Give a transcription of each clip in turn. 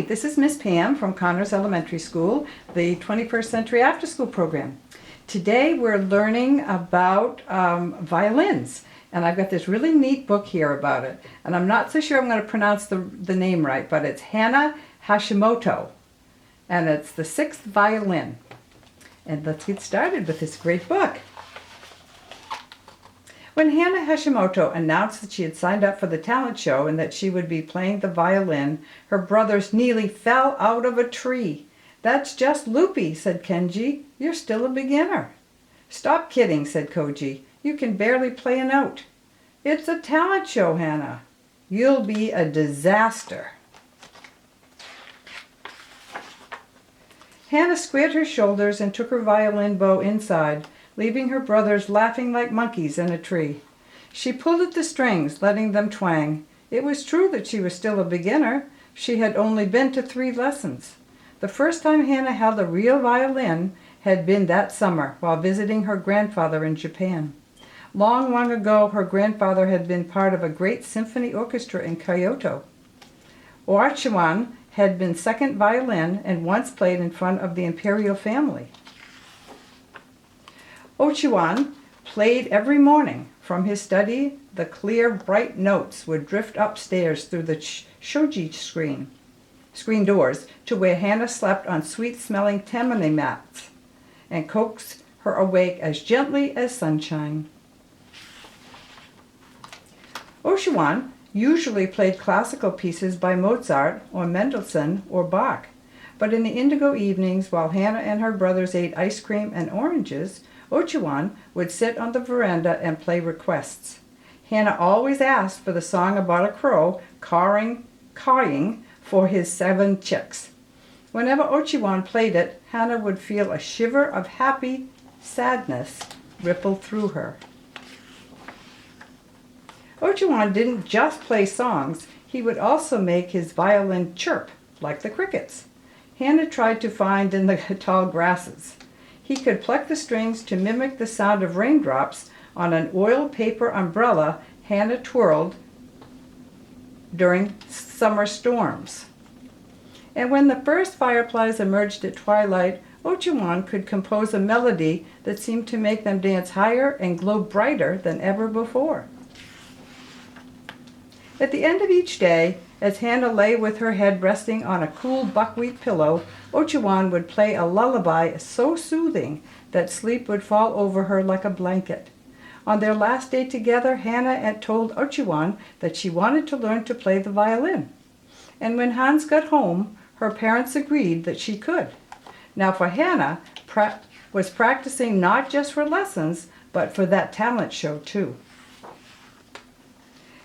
this is Miss Pam from Connors Elementary School, the 21st Century After School program. Today we're learning about violins, and I've got this really neat book here about it. And I'm not so sure I'm going to pronounce the name right, but it's Hana Hashimoto, and it's the 6th violin. And let's get started with this great book. When Hana Hashimoto announced that she had signed up for the talent show and that she would be playing the violin, her brothers nearly fell out of a tree. "That's just loopy," said Kenji. "You're still a beginner." "Stop kidding," said Koji. "You can barely play a note." "It's a talent show, Hana. You'll be a disaster." Hana squared her shoulders and took her violin bow inside, leaving her brothers laughing like monkeys in a tree. She pulled at the strings, letting them twang. It was true that she was still a beginner. She had only been to 3 lessons. The first time Hana held a real violin had been that summer while visiting her grandfather in Japan. Long, long ago, her grandfather had been part of a great symphony orchestra in Kyoto. Oachiwan had been second violin and once played in front of the imperial family. Ochiwan played every morning. From his study, the clear, bright notes would drift upstairs through the shoji screen doors to where Hana slept on sweet-smelling tamane mats and coaxed her awake as gently as sunshine. Ochiwan usually played classical pieces by Mozart or Mendelssohn or Bach, but in the indigo evenings while Hana and her brothers ate ice cream and oranges, Ochiwan would sit on the veranda and play requests. Hana always asked for the song about a crow cawing for his 7 chicks. Whenever Ochiwan played it, Hana would feel a shiver of happy sadness ripple through her. Ochiwan didn't just play songs, he would also make his violin chirp like the crickets Hana tried to find in the tall grasses. He could pluck the strings to mimic the sound of raindrops on an oil paper umbrella Hana twirled during summer storms. And when the first fireflies emerged at twilight, Ochiwan could compose a melody that seemed to make them dance higher and glow brighter than ever before. At the end of each day, as Hana lay with her head resting on a cool buckwheat pillow, Ochiwan would play a lullaby so soothing that sleep would fall over her like a blanket. On their last day together, Hana had told Ochiwan that she wanted to learn to play the violin. And when Hans got home, her parents agreed that she could. Now for Hana, was practicing not just for lessons, but for that talent show too.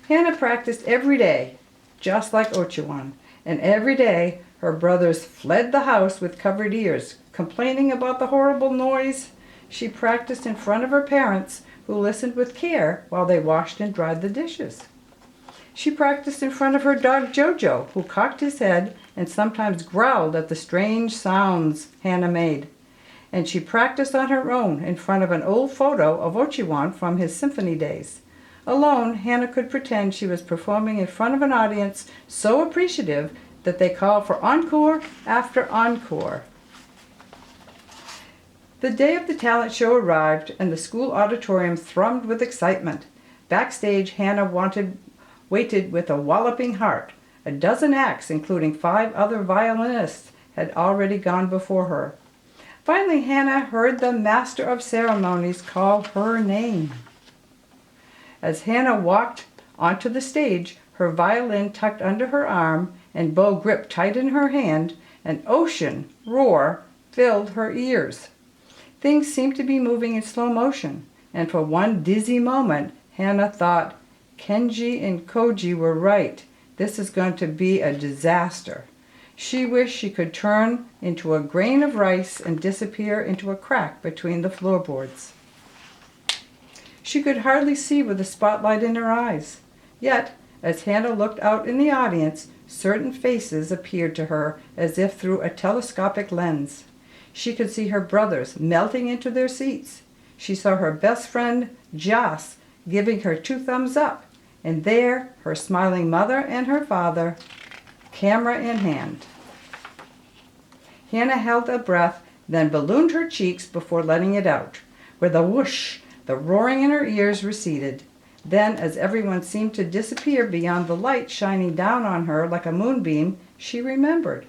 Hana practiced every day, just like Ochiwan, and every day her brothers fled the house with covered ears, complaining about the horrible noise. She practiced in front of her parents, who listened with care while they washed and dried the dishes. She practiced in front of her dog Jojo, who cocked his head and sometimes growled at the strange sounds Hana made. And she practiced on her own in front of an old photo of Ochiwan from his symphony days. Alone, Hana could pretend she was performing in front of an audience so appreciative that they called for encore after encore. The day of the talent show arrived, and the school auditorium thrummed with excitement. Backstage, Hana waited with a walloping heart. A dozen acts, including 5 other violinists, had already gone before her. Finally, Hana heard the master of ceremonies call her name. As Hana walked onto the stage, her violin tucked under her arm and bow gripped tight in her hand, an ocean roar filled her ears. Things seemed to be moving in slow motion, and for one dizzy moment, Hana thought, Kenji and Koji were right. This is going to be a disaster. She wished she could turn into a grain of rice and disappear into a crack between the floorboards. She could hardly see with the spotlight in her eyes. Yet, as Hana looked out in the audience, certain faces appeared to her as if through a telescopic lens. She could see her brothers melting into their seats. She saw her best friend, Jas, giving her 2 thumbs up, and there her smiling mother and her father, camera in hand. Hana held a breath, then ballooned her cheeks before letting it out. With a whoosh, the roaring in her ears receded. Then, as everyone seemed to disappear beyond the light shining down on her like a moonbeam, she remembered.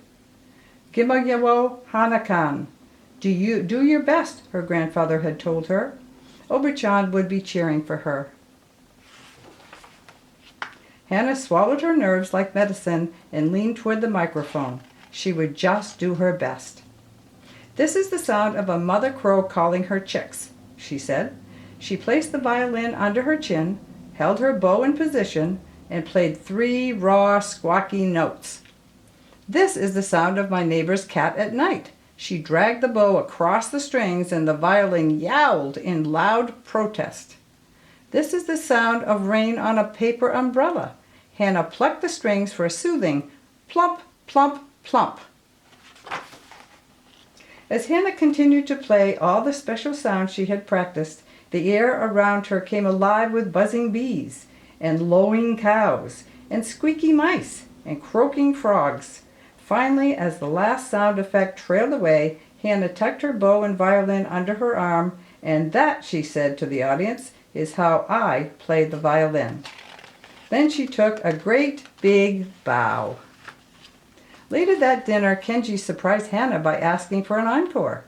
Gimayawo Hana-kan. Do your best, her grandfather had told her. Obi-chan would be cheering for her. Hana swallowed her nerves like medicine and leaned toward the microphone. She would just do her best. This is the sound of a mother crow calling her chicks, she said. She placed the violin under her chin, held her bow in position, and played 3 raw, squawky notes. This is the sound of my neighbor's cat at night. She dragged the bow across the strings and the violin yowled in loud protest. This is the sound of rain on a paper umbrella. Hana plucked the strings for a soothing plump, plump, plump. As Hana continued to play all the special sounds she had practiced, the air around her came alive with buzzing bees, and lowing cows, and squeaky mice, and croaking frogs. Finally, as the last sound effect trailed away, Hana tucked her bow and violin under her arm, and that, she said to the audience, is how I play the violin. Then she took a great big bow. Later that dinner, Kenji surprised Hana by asking for an encore.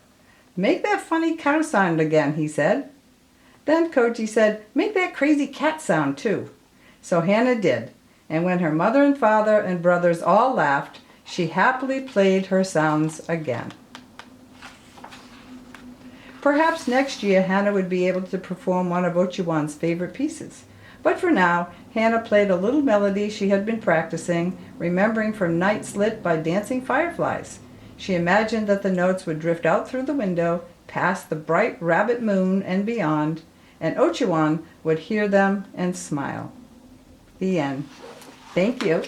"Make that funny cow sound again," he said. Then Koji said, "Make that crazy cat sound too." So Hana did, and when her mother and father and brothers all laughed, she happily played her sounds again. Perhaps next year Hana would be able to perform one of Ochiwan's favorite pieces. But for now, Hana played a little melody she had been practicing, remembering from nights lit by dancing fireflies. She imagined that the notes would drift out through the window, past the bright rabbit moon and beyond, and Ochiwan would hear them and smile. The end. Thank you.